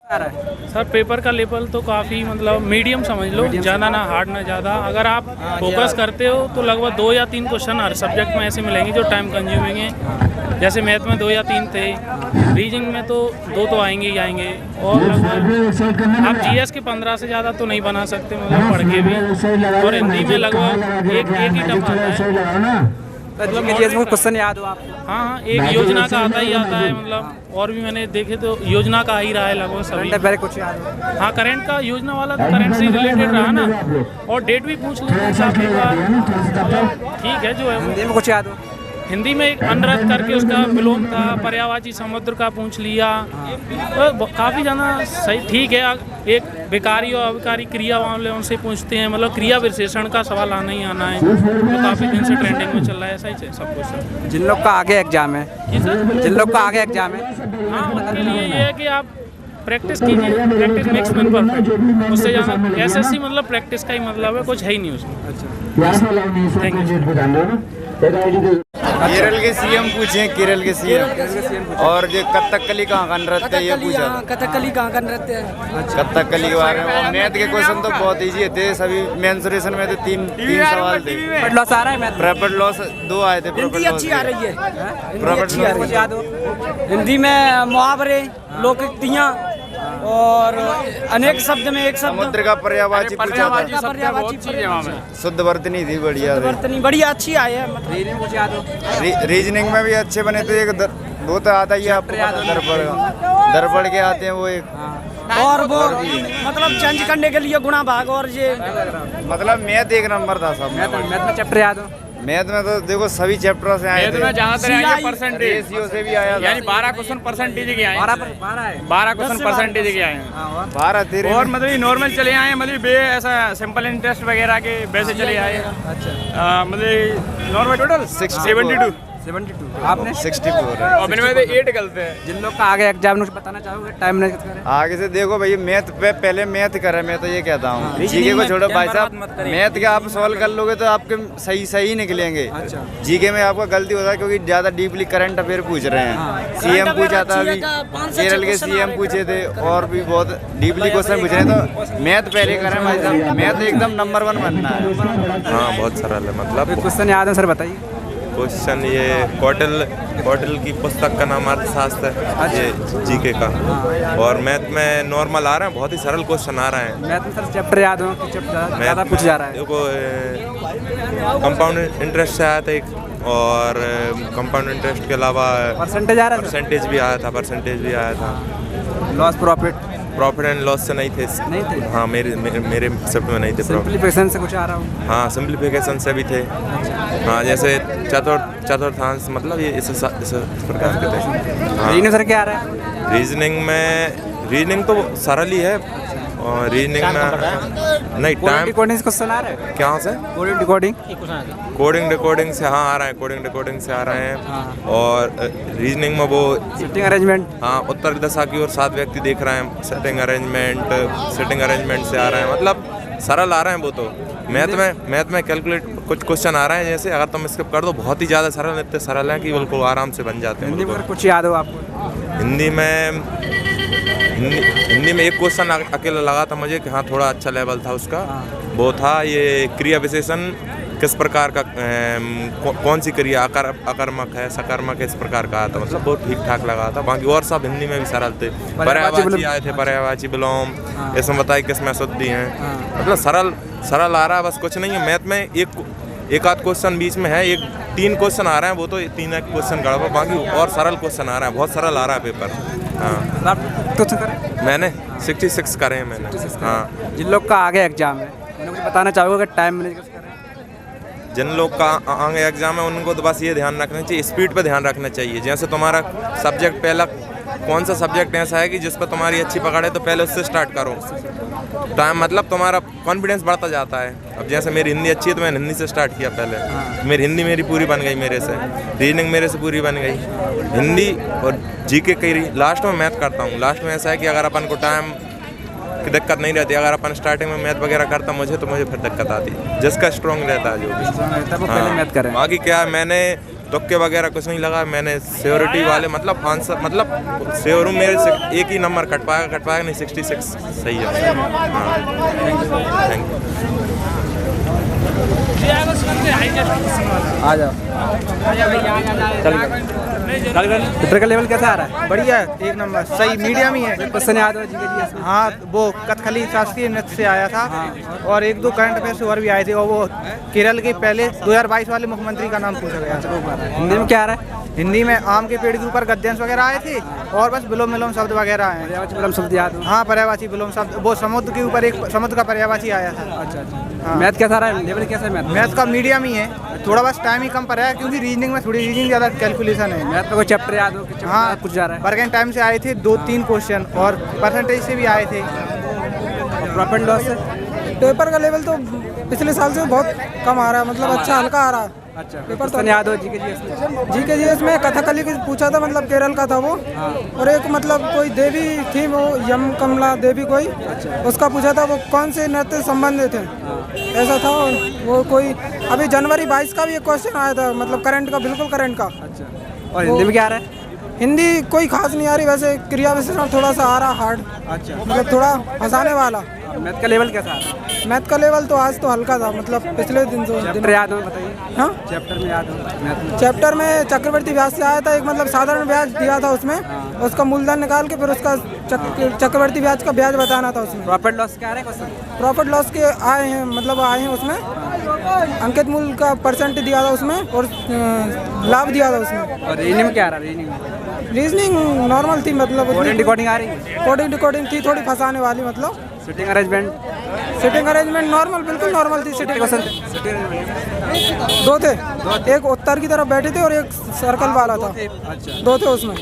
Sir paper का level तो काफ़ी मतलब मीडियम समझ लो, ज़्यादा ना हार्ड ना ज़्यादा। अगर आप फोकस करते हो तो लगभग 2 या 3 क्वेश्चन हर सब्जेक्ट में ऐसे मिलेंगे जो टाइम कंज्यूमिंग है। जैसे मैथ में 2 या 3 थे, रीजनिंग में तो 2 तो आएंगे ही आएंगे। और लगभग आप जीएस के 15 से ज़्यादा तो नहीं बना सकते मतलब पढ़ के भी। और हिंदी में लगभग एक ही टफ आता है। मतलब क्वेश्चन याद हो आपको? हाँ, एक योजना का आता ही आता है मतलब। और भी मैंने देखे तो योजना का ही रहा है लगभग सभी। कुछ याद हो? हाँ, करंट का योजना वाला तो करंट से रिलेटेड रहा ना। और डेट भी पूछ लेते हैं साथ ही मतलब ठीक है जो है। हिंदी में कुछ याद हो? हिंदी में एक अनरत करके उसका विलोम था, पर्यायवाची समुद्र का पूछ लिया। तो काफ़ी ज़्यादा सही ठीक है। एक विकारी और अविकारी क्रिया मामले उनसे पूछते हैं, मतलब क्रिया विशेषण का सवाल आना ही आना है। तो काफ़ी दिन से ट्रेंडिंग में चल रहा है, ऐसा ही सब कुछ। जिन लोग का आगे एग्जाम है, जिन लोग का आगे एग्जाम है, हाँ उनके लिए ये है कि आप प्रैक्टिस कीजिए। Practice makes man perfect. उससे ज़्यादा एसएससी मतलब प्रैक्टिस का ही मतलब है, कुछ है ही नहीं उसमें। अच्छा, थैंक यू। केरल के सीएम पूछे, केरल के सीएम। और जो कथकली कहाँ का नृत्य है ये पूछा। कथकली कहाँ का नृत्य है? कथकली के बारे में। मैथ के क्वेश्चन तो बहुत इजी थे सभी। मेंसुरेशन में तो तीन सवाल थे। प्रॉफिट लॉस आ रहा है मैथ? प्रॉफिट लॉस 2 आए थे। हिंदी अच्छी आ रही है। प्रॉफिट लॉस कुछ याद हो? हिंदी में मुहावरे, लोकोक्तियाँ और अनेक शब्द में एक शब्द। समुद्र का पर्यायवाची पूछा था। शुद्ध वर्तनी थी, बढ़िया थी। बढ़िया अच्छी आई है। रीजनिंग कुछ याद हो? रीजनिंग में भी अच्छे बने थे। एक वो तो आता ही है आपको, दर्पण के आते हैं वो एक। और वो मतलब चेंज करने के लिए गुणा भाग और ये मतलब मैथ 1 नंबर था सब। मैथ में चैप्टर याद हो? मैथ में तो देखो सभी चैप्टर से आए थे। जहाँ तक आएंगे परसेंटेज रेशियो से भी आया था। यानी 12 क्वेश्चन परसेंटेज के आए। 12 क्वेश्चन परसेंटेज के आए। 12 तेरे और मतलब ये नॉर्मल चले आए, मतलब बे ऐसा सिंपल इंटरेस्ट वगैरह के वैसे चले आए। अच्छा, मतलब नॉर्मल टोटल 72। 72 आपने 64 है। और इनमें 8 गलत है। जिन लोग का आगे एग्जाम में बताना चाहोगे टाइम मैनेज करें? आगे से देखो भाई, मैथ पे पहले मैथ करें। मैं तो ये कहता हूँ जीके को छोड़ो भाई साहब। मैथ के आप सॉल्व कर लोगे तो आपके सही निकलेंगे। जीके में आपका गलती होता है क्योंकि ज्यादा डीपली करंट अफेयर पूछ रहे हैं। सीएम पूछा था अभी, केरल के सीएम पूछे थे और भी बहुत डीपली क्वेश्चन पूछ रहे हैं। तो मैथ पहले करें भाई साहब। मैथ एकदम नंबर 1 बनना है। हाँ बहुत सरल है। मतलब क्वेश्चन याद है सर, बताइए। क्वेश्चन ये कौटिल्य की पुस्तक का नाम अर्थशास्त्र है, ये जीके का। और मैथ में नॉर्मल आ रहे हैं, बहुत ही सरल क्वेश्चन आ रहे हैं। मैथ में सर चैप्टर याद हो कि चैप्टर ज़्यादा पूछ जा रहा है? देखो कंपाउंड इंटरेस्ट से आया था एक, और कंपाउंड इंटरेस्ट के अलावा परसेंटेज आ रहा है? परसेंटेज भी आया था। लॉस प्रॉफिट एंड लॉस से नहीं थे। हाँ, मेरे सब्जेक्ट में नहीं थे। सिंप्लीफिकेशन से कुछ आ रहा हो? हाँ, सिंप्लीफिकेशन से भी थे। हाँ, जैसे चतुर्थांश मतलब ये इस प्रकार के थे। हाँ। रीजनिंग सर क्या आ रहा है? रीजनिंग तो सरल ही है। और रीजनिंग में नहीं टाइम डिकोडिंग क्वेश्चन आ रहा है? क्या से? कोडिंग डिकोडिंग से हाँ आ रहा है। कोडिंग डिकोडिंग से आ रहे हैं। और रीजनिंग में वो सिटिंग अरेंजमेंट, हाँ, उत्तर दिशा की ओर 7 व्यक्ति देख रहे हैं। सिटिंग अरेंजमेंट से आ रहे हैं। मतलब सरल आ रहे हैं वो तो। मैथ में कैलकुलेट कुछ क्वेश्चन आ रहे हैं, जैसे अगर तुम स्किप कर दो बहुत ही ज़्यादा सरल, इतने सरल हैं कि बिल्कुल आराम से बन जाते हैं। हिंदी में कुछ याद हो आपको? हिंदी में एक क्वेश्चन अकेला लगा था मुझे कि हाँ थोड़ा अच्छा लेवल था उसका। वो था ये क्रिया विशेषण किस प्रकार का, कौन सी क्रिया अकर्मक है, सकर्मक है, इस प्रकार का आया था। मतलब बहुत ठीक ठाक लगा था। बाकी और सब हिंदी में भी सरल थे। पर्यायवाची आए थे, पर्यायवाची विलोम, इसमें बताइए किसमें शुद्धि हैं। मतलब सरल आ रहा है, बस कुछ नहीं है। मैथ में एक आध क्वेश्चन बीच में है, 3 क्वेश्चन आ रहे हैं, वो तो 3 क्वेश्चन गड़बड़। बाकी और सरल क्वेश्चन आ रहा है, बहुत सरल आ रहा है पेपर। हाँ, मैंने 66 करे हैं मैंने। हाँ, जिन लोग का आगे एग्जाम है उन्हें कुछ बताना चाहोगे टाइम मैनेज करें? जिन लोग का आगे एग्जाम है उनको तो बस ये ध्यान रखना चाहिए, स्पीड पे ध्यान रखना चाहिए। जैसे तुम्हारा सब्जेक्ट पहला कौन सा सब्जेक्ट ऐसा है कि जिस पर तुम्हारी अच्छी पकड़ है, तो पहले उससे स्टार्ट करो। टाइम मतलब तुम्हारा कॉन्फिडेंस बढ़ता जाता है। अब जैसे मेरी हिंदी अच्छी है तो मैंने हिंदी से स्टार्ट किया पहले। मेरी हिंदी पूरी बन गई मेरे से। रीजनिंग मेरे से पूरी बन गई। हिंदी और जीके की लास्ट में मैथ करता हूँ। लास्ट में ऐसा है कि अगर अपन को टाइम की दिक्कत नहीं रहती, अगर अपन स्टार्टिंग में मैथ वगैरह करता मुझे फिर दिक्कत आती है। जिसका स्ट्रॉन्ग रहता है जो भी। मैथ करें। बाकी क्या मैंने तुक्के वगैरह कुछ नहीं लगा मैंने। सिक्योरिटी वाले मतलब आंसर मतलब श्योर हूँ मेरे से एक ही नंबर कट पाएगा नहीं, 66 सही है। हाँ थैंक यू। आ जाओ। पेपर का लेवल कैसा आ रहा है? बढ़िया है, एक नंबर सही, मीडियम ही है। क्वेश्चन याद हो जीके जीएस में? हाँ, वो कथकली शास्त्रीय नृत्य से आया था और एक दो करंट अफेयर्स और भी आए थे, और वो केरल के पहले 2022 वाले मुख्यमंत्री का नाम पूछा गया था। हिंदी में क्या आ रहा है? हिंदी में आम के पेड़ के ऊपर गद्यांश वगैरह आए थे और बस विलोम विलोम शब्द वगैरह आए हैं। पर्यायवाची विलोम शब्द याद हो? हाँ, पर्यायवाची विलोम शब्द, वो समुद्र के ऊपर एक समुद्र का पर्यायवाची आया था। अच्छा अच्छा। हाँ। मैथ कैसा रहा है? लेवल कैसा है मैथ? मैथ का मीडियम ही है, थोड़ा बस टाइम ही कम पर है क्योंकि रीजनिंग में थोड़ी रीजनिंग ज़्यादा कैलकुलेशन है। मैथ में कोई चैप्टर याद हो? हाँ, कुछ जा रहा है? वर्क एंड टाइम से आए थे 2-3 क्वेश्चन और परसेंटेज से भी आए थे। प्रॉफिट लॉस से? पेपर का लेवल तो पिछले साल से बहुत कम आ रहा है, मतलब अच्छा हल्का आ रहा है। अच्छा, पेपर तो याद हो जीके जीएस में? जीके जीएस में कथकली की पूछा था, मतलब केरल का था वो। और एक मतलब कोई देवी थी, वो यम कमला देवी कोई, उसका पूछा था वो कौन से नृत्य संबंधित थे, ऐसा था। वो कोई अभी जनवरी 22 का भी एक क्वेश्चन आया था, मतलब करंट का, बिल्कुल करंट का। अच्छा, और हिंदी में क्या आ रहा है? हिंदी कोई खास नहीं आ रही, वैसे क्रिया विशेषण थोड़ा सा आ रहा हार्ड। अच्छा, मतलब थोड़ा हंसाने वाला। मैथ का लेवल कैसा आ रहा है? मैथ का लेवल तो आज तो हल्का था, मतलब पिछले दिन तो चैप्टर याद हो बताइए? हाँ, चैप्टर में याद हो मैथ में? चैप्टर में चक्रवर्ती ब्याज से आया था एक, मतलब साधारण ब्याज दिया था उसमें, उसका मूलधन निकाल के फिर उसका चक्रवर्ती ब्याज का ब्याज बताना था उसमें। प्रॉफिट लॉस क्या आ रहा है क्वेश्चन? प्रॉफिट लॉस के आए हैं, मतलब आए हैं उसमें, अंकित मूल का परसेंट दिया था उसमें और लाभ दिया था उसमें। और रीजनिंग में क्या आ रहा है? रीजनिंग रीजनिंग नॉर्मल थी, मतलब रिकॉर्डिंग आ रही है? कोडिंग थी थोड़ी फंसाने वाली, मतलब sitting arrangement? Sitting arrangement normal, बिल्कुल नॉर्मल थी। सिटिंग दो थे, एक उत्तर की तरफ बैठे थे और एक सर्कल वाला था। अच्छा, दो थे उसमें।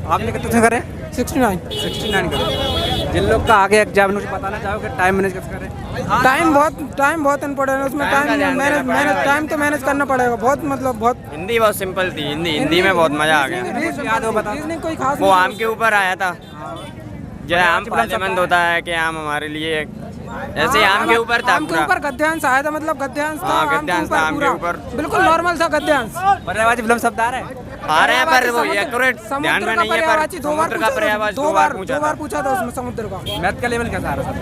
आपने कितने से करे? 69 करे। जिन लोग का आगे एग्जाम में बताना चाहोगे टाइम मैनेज कैसे करें? टाइम बहुत इम्पोर्टेंट है उसमें। टाइम तो मैनेज करना पड़ेगा बहुत, मतलब बहुत। हिंदी बहुत सिंपल थी, हिंदी में बहुत मजा आ गया। याद हो बता? रीजनिंग कोई खास वो आम के ऊपर आया था, जो है आम फायदेमंद होता है कि आम हमारे लिए, ऐसे आम के ऊपर था। आम के ऊपर गद्यांश आया था, मतलब गद्यांश था। हाँ, गद्यांश था आम के ऊपर, बिल्कुल नॉर्मल था गद्यांश। पर्यायवाची विलोम शब्द आ रहा है? आ रहे हैं पर वो एक्यूरेट ध्यान में नहीं है, पर समुद्र का पर्यायवाची दो बार पूछा था उसमें, समुद्र का। मैथ का लेवल कैसा आ रहा है?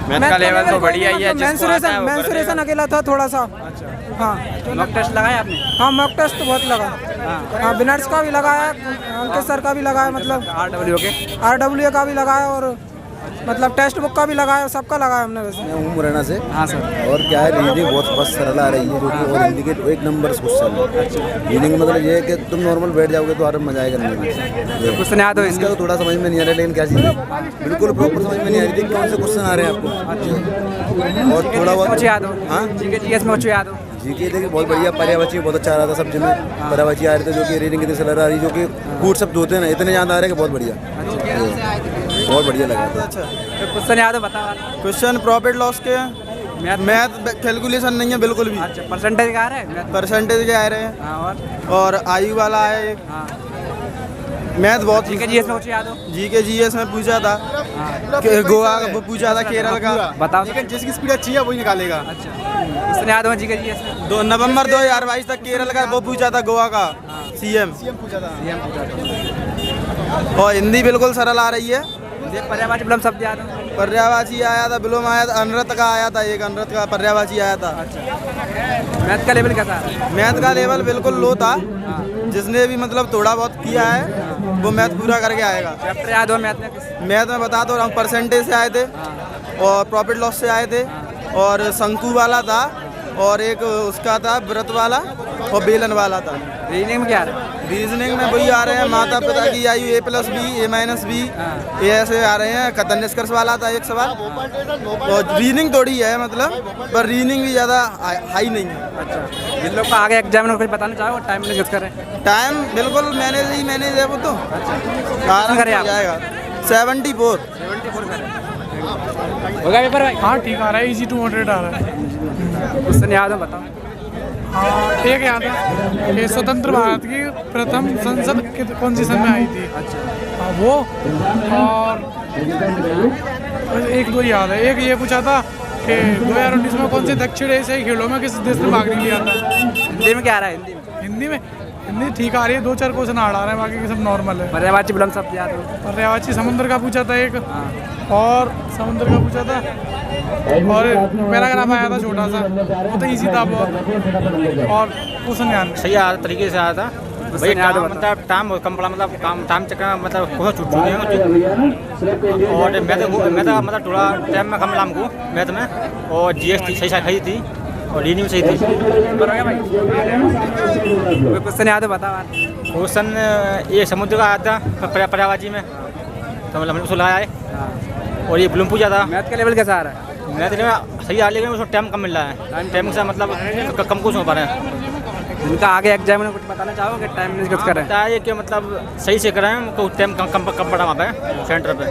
मैथ का लेवल तो बढ़िया ही है, जिसको आता है वो कर लेगा। मेंसुरेशन अकेला था थोड़ा सा। हाँ, मॉक टेस्ट लगाया आपने? हाँ, मॉक टेस्ट तो बहुत लगा। हाँ, विनर्स का भी लगाया, अंकित सर का भी लगाया, मतलब RWA का भी लगाया, और मतलब टेक्स्ट बुक का भी लगाया, सबका लगाया हमने वैसे। मैं हूँ मुरैना से। हाँ सर। और क्या है, रीडिंग बहुत बस सरल आ रही है, जो कि और हिंदी के 1 नंबर क्वेश्चन है। रीडिंग मतलब ये है कि तुम नॉर्मल बैठ जाओगे तो आराम मजा आएगा करने में। क्वेश्चन याद हो? इसका तो थोड़ा समझ में नहीं आ रहा, लेकिन क्या चीज़ बिल्कुल प्रॉपर समझ में नहीं आ रही थी कौन से क्वेश्चन आ रहे हैं आपको, और थोड़ा बहुत कुछ याद हो? हाँ, जीके जीएस में कुछ याद हो? जीके देखिए बहुत बढ़िया, पर्यायवाची बहुत अच्छा आ रहा था सब्जी में। पर्यायवाची आ रही थी जो कि रीडिंग कितनी सरल आ रही, जो कि कूट शब्द होते हैं ना, इतने याद आ रहे हैं कि बहुत बढ़िया, बहुत बढ़िया लगा था। अच्छा, क्वेश्चन याद हो बता? क्वेश्चन प्रॉफिट लॉस के मैथ कैलकुलेशन नहीं है बिल्कुल भी। अच्छा, परसेंटेज क्या आ रहा है? परसेंटेज के आ रहे हैं। हाँ, और आयु वाला है एक। हाँ। मैथ बहुत। जीके जीएस में कुछ याद हो? जीके जीएस में पूछा था कि गोवा का, वो पूछा था केरल का। बताओ। लेकिन जिसकी स्पीड अच्छी है वही निकालेगा। अच्छा, क्वेश्चन याद हो जीके जीएस में? 2 नवंबर 2022 तक केरल का वो पूछा था, गोवा का सीएम पूछा था। और हिंदी बिल्कुल सरल आ रही है। पर्यायवाची विलोम शब्द याद हो? पर्यायवाची आया था, विलोम आया था, अनृत का आया था, एक अनृत का पर्यायवाची आया था। मैथ का लेवल कैसा है? मैथ का लेवल बिल्कुल लो था, जिसने भी मतलब थोड़ा बहुत किया है वो मैथ पूरा करके आएगा। चैप्टर याद हो मैथ में? मैथ में बता दो, हम परसेंटेज से आए थे और प्रॉफिट लॉस से आए थे, और शंकु वाला था, और एक उसका था व्रत वाला, और बेलन वाला था। रीजनिंग में क्या आ रहा है? रीजनिंग में वही आ रहे हैं, माता पिता की आयु A+B A-B, ये ऐसे आ रहे हैं। कथन निष्कर्ष वाला था एक सवाल, और रीजनिंग थोड़ी है मतलब, पर रीजनिंग भी ज़्यादा हाई नहीं है। अच्छा, जिन लोग का आगे एग्जाम में कुछ बताना चाहो टाइम मैनेज कैसे करें? टाइम बिल्कुल मैनेज है वो तो। आराम करें आप जाएगा। 74 होगा पेपर भाई? हाँ ठीक आ रहा है, इजी टू मॉडरेट आ रहा है। क्वेश्चन याद हो बताओ? हाँ, एक याद है कि स्वतंत्र भारत की प्रथम संसद कौन सी सन में आई थी। अच्छा, हाँ वो, और एक दो याद है। एक ये पूछा था कि 2019 में कौन से दक्षिण एशियाई खेलों में किस देश ने भाग नहीं लिया था। हिंदी में क्या आ रहा है? हिंदी में? हिंदी में हिंदी ठीक आ रही है, 2-4 क्वेश्चन हार्ड आ रहे हैं, बाकी के सब नॉर्मल है। पर्यायवाची विलोम शब्द याद हो? पर्यायवाची समुद्र का पूछा था एक, और समुद्र का पूछा था, और पैराग्राफ आया था छोटा सा, वो तो ईजी था बहुत, और क्वेश्चन याद सही तरीके से आया था भाई। मतलब टाइम कम पड़ा, मतलब काम टाइम चक्कर मतलब कुछ छूट चुके हैं। और मैं तो मतलब थोड़ा टाइम में कम मिला हमको मैथ में, और जीएसटी सही सही थी, और रीडिंग सही थी। कोई क्वेश्चन याद है बता? क्वेश्चन ये समुद्र का आया था पर्यायवाची में, तो मतलब हमने उसको लगाया है। और ये विलोम पूछा था। मैथ का लेवल कैसा आ रहा है? मैथ में सही आ, लेकिन उसको टाइम कम मिल रहा है, टाइम से मतलब कम कुछ हो पा रहे हैं। इनका आगे एग्जाम में कुछ बताना चाहोगे? टाइम मैनेज कैसे करें? बताइए कि मतलब सही से कराएं, टाइम कम पड़ा वहाँ पे सेंटर पे।